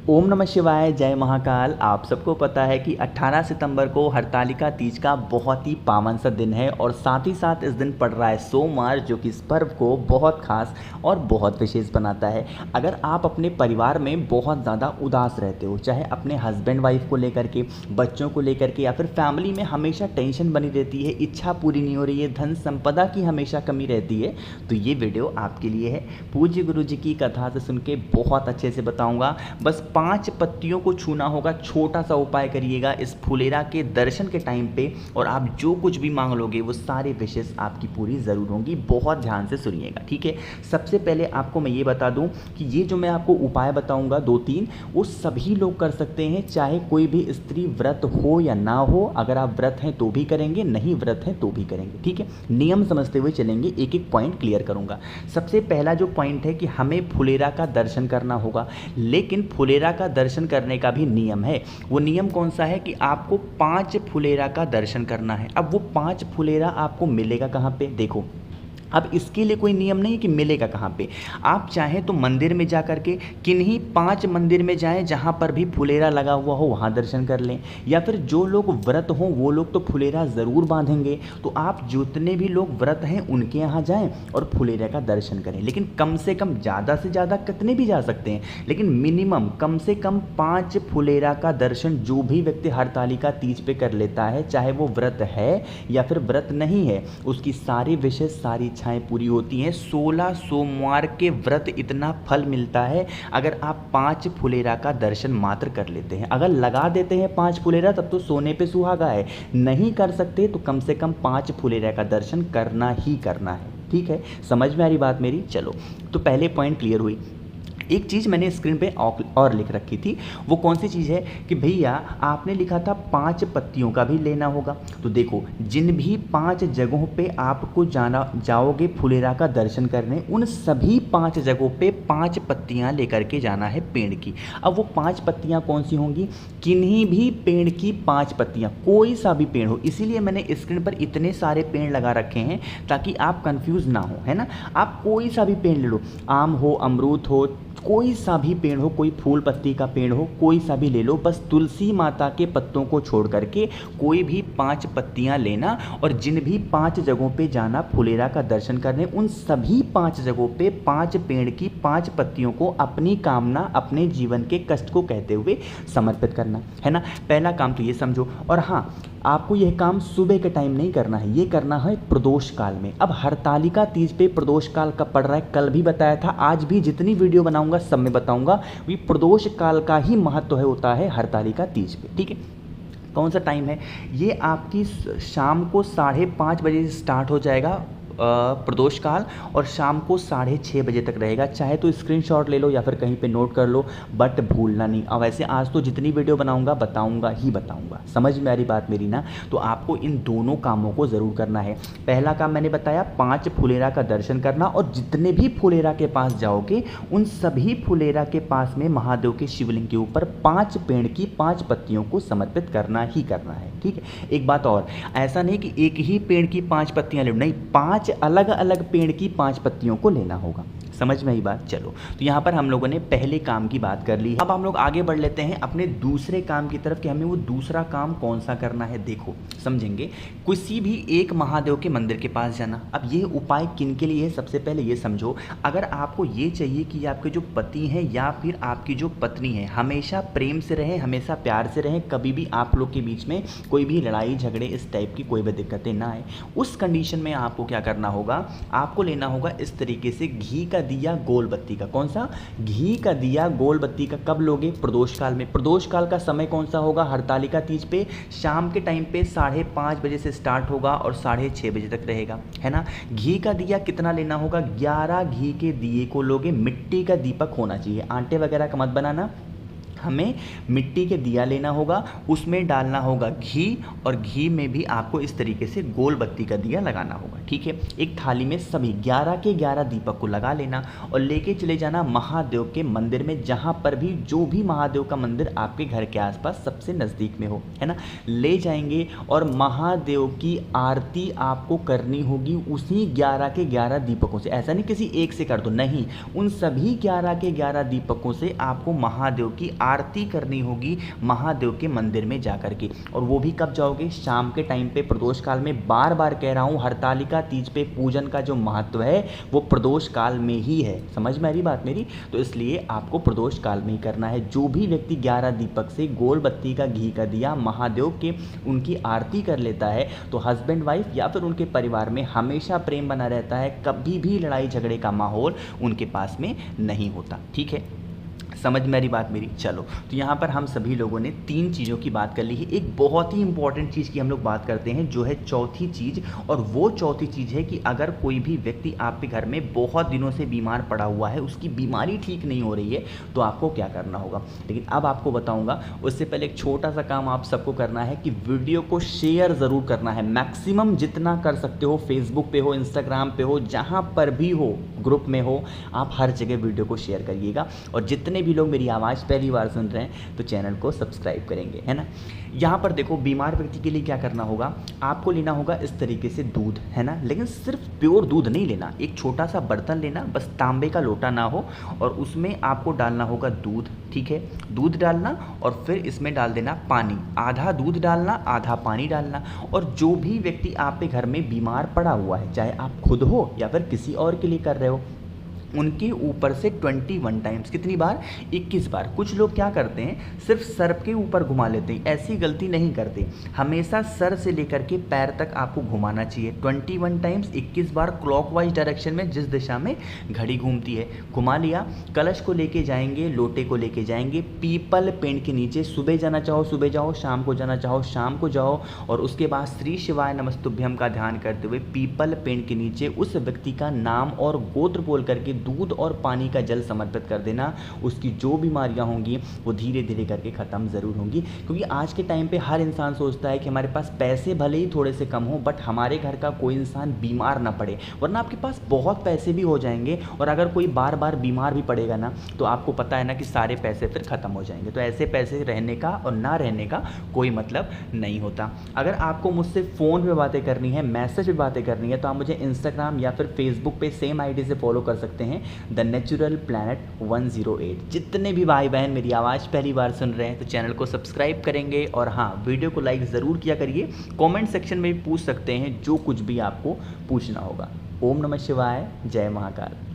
ओम नमः शिवाय, जय महाकाल। आप सबको पता है कि 18 सितंबर को हरतालिका तीज का बहुत ही पावन सा दिन है और साथ ही साथ इस दिन पड़ रहा है सोमवार, जो कि इस पर्व को बहुत खास और बहुत विशेष बनाता है। अगर आप अपने परिवार में बहुत ज़्यादा उदास रहते हो, चाहे अपने हस्बैंड वाइफ को लेकर के, बच्चों को लेकर के, या फिर फैमिली में हमेशा टेंशन बनी रहती है, इच्छा पूरी नहीं हो रही है, धन संपदा की हमेशा कमी रहती है, तो ये वीडियो आपके लिए है। पूज्य गुरु जी की कथा से सुन के बहुत अच्छे से बताऊँगा। बस 5 पत्तियों को छूना होगा, छोटा सा उपाय करिएगा इस फुलेरा के दर्शन के टाइम पे, और आप जो कुछ भी मांग लोगे वो सारे विशेष आपकी पूरी ज़रूर होंगी। बहुत ध्यान से सुनिएगा, ठीक है। सबसे पहले आपको मैं ये बता दूं कि ये जो मैं आपको उपाय बताऊंगा 2-3, वो सभी लोग कर सकते हैं, चाहे कोई भी स्त्री व्रत हो या ना हो। अगर आप व्रत हैं तो भी करेंगे, नहीं व्रत हैं तो भी करेंगे, ठीक है। नियम समझते हुए चलेंगे, एक एक पॉइंट क्लियर करूंगा। सबसे पहला जो पॉइंट है कि हमें फुलेरा का दर्शन करना होगा, लेकिन फुलेरा का दर्शन करने का भी नियम है। वो नियम कौन सा है कि आपको 5 फुलेरा का दर्शन करना है। अब वो 5 फुलेरा आपको मिलेगा कहाँ पे, देखो। अब इसके लिए कोई नियम नहीं कि मिलेगा कहाँ पे। आप चाहें तो मंदिर में जा कर के किन्हीं 5 मंदिर में जाएं जहाँ पर भी फुलेरा लगा हुआ हो, वहाँ दर्शन कर लें। या फिर जो लोग व्रत हों वो लोग तो फुलेरा ज़रूर बांधेंगे, तो आप जितने भी लोग व्रत हैं उनके यहाँ जाएं और फुलेरा का दर्शन करें। लेकिन कम से कम, ज़्यादा से ज़्यादा कितने भी जा सकते हैं, लेकिन मिनिमम कम से कम 5 फुलेरा का दर्शन जो भी व्यक्ति हरतालिका तीज पे कर लेता है, चाहे वो व्रत है या फिर व्रत नहीं है, उसकी सारी विशेष, सारी इच्छाएं पूरी होती हैं। 16 सोमवार के व्रत इतना फल मिलता है अगर आप 5 फुलेरा का दर्शन मात्र कर लेते हैं। अगर लगा देते हैं 5 फुलेरा तब तो सोने पे सुहागा है, नहीं कर सकते तो कम से कम 5 फुलेरा का दर्शन करना ही करना है, ठीक है। समझ में आ रही बात मेरी? चलो, तो पहले पॉइंट क्लियर हुई। एक चीज़ मैंने स्क्रीन पे और लिख रखी थी, वो कौन सी चीज़ है कि भैया आपने लिखा था 5 पत्तियों का भी लेना होगा। तो देखो, जिन भी 5 जगहों पे आपको जाओगे फुलेरा का दर्शन करने, उन सभी 5 जगहों पे 5 पत्तियां लेकर के जाना है पेड़ की। अब वो 5 पत्तियां कौन सी होंगी? किन्हीं भी पेड़ की 5 पत्तियां, कोई सा भी पेड़ हो। इसीलिए मैंने स्क्रीन पर इतने सारे पेड़ लगा रखे हैं ताकि आप कंफ्यूज ना हो, है ना। आप कोई सा भी पेड़ ले लो, आम हो, अमरूद हो, कोई सा भी पेड़ हो, कोई फूल पत्ती का पेड़ हो, कोई सा भी ले लो। बस तुलसी माता के पत्तों को छोड़ करके कोई भी 5 पत्तियां लेना, और जिन भी 5 जगहों पे जाना फुलेरा का दर्शन करने, उन सभी 5 जगहों पे 5 पेड़ की 5 पत्तियों को अपनी कामना, अपने जीवन के कष्ट को कहते हुए समर्पित करना है ना। पहला काम तो ये समझो। और हाँ, आपको यह काम सुबह के टाइम नहीं करना है, ये करना है प्रदोष काल में। अब हरतालिका तीज पे प्रदोष काल कब पड़ रहा है, कल भी बताया था, आज भी जितनी वीडियो बनाऊंगा सब में बताऊंगा। ये प्रदोष काल का ही महत्व है, होता है हरतालिका तीज पे, ठीक है। कौन सा टाइम है ये? आपकी शाम को 5:30 बजे से स्टार्ट हो जाएगा प्रदोष काल, और शाम को 6:30 बजे तक रहेगा। चाहे तो स्क्रीनशॉट ले लो या फिर कहीं पे नोट कर लो, बट भूलना नहीं। अब वैसे आज तो जितनी वीडियो बताऊंगा ही बताऊंगा। समझ में आ रही बात मेरी ना? तो आपको इन दोनों कामों को ज़रूर करना है। पहला काम मैंने बताया 5 फुलेरा का दर्शन करना, और जितने भी फुलेरा के पास जाओगे उन सभी फुलेरा के पास में महादेव के शिवलिंग के ऊपर 5 पेड़ की 5 पत्तियों को समर्पित करना ही करना है, ठीक है। एक बात और, ऐसा नहीं कि एक ही पेड़ की 5 पत्तियां ले लो, नहीं, 5 अलग अलग पेड़ की 5 पत्तियों को लेना होगा। समझ में आई बात? चलो, तो यहाँ पर हम लोगों ने पहले काम की बात कर ली। अब हम लोग आगे बढ़ लेते हैं अपने दूसरे काम की तरफ कि हमें वो दूसरा काम कौन सा करना है। देखो, समझेंगे, किसी भी एक महादेव के मंदिर के पास जाना। अब ये उपाय किन के लिए है, सबसे पहले ये समझो। अगर आपको ये चाहिए कि आपके जो पति हैं या फिर आपकी जो पत्नी है हमेशा प्रेम से रहें, हमेशा प्यार से रहें, कभी भी आप लोग के बीच में कोई भी लड़ाई झगड़े इस टाइप की कोई भी दिक्कतें ना आए, उस कंडीशन में आपको क्या करना होगा? आपको लेना होगा इस तरीके से घी का दिया, गोल बत्ती का। कौन सा? घी का दिया, गोल बत्ती का। कब लोगे? प्रदोष काल में। प्रदोष काल का समय कौन सा होगा? हरतालिका तीज पे शाम के टाइम पे 5:30 बजे से स्टार्ट होगा और 6:30 बजे तक रहेगा, है ना। घी का दिया कितना लेना होगा? 11 घी के दिए को लोगे। मिट्टी का दीपक होना चाहिए, आटे वगैरह का मत बनाना। हमें मिट्टी के दिया लेना होगा, उसमें डालना होगा घी, और घी में भी आपको इस तरीके से गोल बत्ती का दिया लगाना होगा, ठीक है। एक थाली में सभी 11 के 11 दीपक को लगा लेना और लेके चले जाना महादेव के मंदिर में, जहाँ पर भी जो भी महादेव का मंदिर आपके घर के आसपास सबसे नज़दीक में हो, है ना। ले जाएंगे और महादेव की आरती आपको करनी होगी उसी 11 के 11 दीपकों से। ऐसा नहीं किसी एक से कर दो, नहीं, उन सभी 11 के 11 दीपकों से आपको महादेव की आरती करनी होगी महादेव के मंदिर में जाकर के। और वो भी कब जाओगे? शाम के टाइम पे प्रदोष काल में। बार बार कह रहा हूँ, हरतालिका तीज पे पूजन का जो महत्व है वो प्रदोष काल में ही है। समझ में आ रही बात मेरी? तो इसलिए आपको प्रदोष काल में ही करना है। जो भी व्यक्ति 11 दीपक से गोल बत्ती का घी का दिया महादेव के उनकी आरती कर लेता है तो हस्बैंड वाइफ या फिर उनके परिवार में हमेशा प्रेम बना रहता है, कभी भी लड़ाई झगड़े का माहौल उनके पास में नहीं होता। ठीक है, समझ में आ रही बात मेरी? चलो, तो यहाँ पर हम सभी लोगों ने 3 चीज़ों की बात कर ली है। एक बहुत ही इंपॉर्टेंट चीज़ की हम लोग बात करते हैं जो है चौथी चीज़, और वो चौथी चीज़ है कि अगर कोई भी व्यक्ति आपके घर में बहुत दिनों से बीमार पड़ा हुआ है, उसकी बीमारी ठीक नहीं हो रही है, तो आपको क्या करना होगा। लेकिन अब आपको बताऊँगा, उससे पहले एक छोटा सा काम आप सबको करना है कि वीडियो को शेयर ज़रूर करना है, मैक्सिमम जितना कर सकते हो। फेसबुक पे हो, इंस्टाग्राम पे हो, जहाँ पर भी हो, ग्रुप में हो, आप हर जगह वीडियो को शेयर करिएगा। और जितने भी लोग मेरी आवाज़ पहली बार सुन रहे हैं तो चैनल को सब्सक्राइब करेंगे, है ना। यहाँ पर देखो, बीमार व्यक्ति के लिए क्या करना होगा, आपको लेना होगा इस तरीके से दूध, है ना, लेकिन सिर्फ प्योर दूध नहीं लेना, एक छोटा सा बर्तन लेना, बस तांबे का लोटा ना हो, और उसमें आपको डालना होगा दूध। ठीक है, दूध डालना और फिर इसमें डाल देना पानी, आधा दूध डालना आधा पानी डालना। और जो भी व्यक्ति आपके घर में बीमार पड़ा हुआ है, चाहे आप खुद हो या फिर किसी और के लिए कर रहे हो, उनके ऊपर से 21 टाइम्स, कितनी बार? 21 बार। कुछ लोग क्या करते हैं, सिर्फ सर के ऊपर घुमा लेते हैं, ऐसी गलती नहीं करते। हमेशा सर से लेकर के पैर तक आपको घुमाना चाहिए 21 टाइम्स, 21 बार क्लॉकवाइज डायरेक्शन में, जिस दिशा में घड़ी घूमती है। घुमा लिया, कलश को लेके जाएंगे, लोटे को लेके जाएंगे पीपल पेड़ के नीचे। सुबह जाना चाहो सुबह जाओ, शाम को जाना चाहो शाम को जाओ। और उसके बाद श्री शिवाय नमस्तुभ्यम का ध्यान करते हुए पीपल पेड़ के नीचे उस व्यक्ति का नाम और गोत्र बोल करके दूध और पानी का जल समर्पित कर देना। उसकी जो बीमारियां होंगी वो धीरे धीरे करके ख़त्म ज़रूर होंगी। क्योंकि आज के टाइम पे हर इंसान सोचता है कि हमारे पास पैसे भले ही थोड़े से कम हो, बट हमारे घर का कोई इंसान बीमार ना पड़े। वरना आपके पास बहुत पैसे भी हो जाएंगे, और अगर कोई बार बार बीमार भी पड़ेगा ना, तो आपको पता है ना कि सारे पैसे फिर ख़त्म हो जाएंगे। तो ऐसे पैसे रहने का और ना रहने का कोई मतलब नहीं होता। अगर आपको मुझसे फ़ोन पे बातें करनी है, मैसेज पे बातें करनी है, तो आप मुझे इंस्टाग्राम या फिर फेसबुक पे सेम आईडी से फॉलो कर सकते हैं, द नेचुरल प्लैनेट 108। जितने भी भाई बहन मेरी आवाज़ पहली बार सुन रहे हैं तो चैनल को सब्सक्राइब करेंगे, और हाँ, वीडियो को लाइक ज़रूर किया करिए। कमेंट सेक्शन में भी पूछ सकते हैं जो कुछ भी आपको पूछना होगा। ओम नमः शिवाय, जय महाकाल।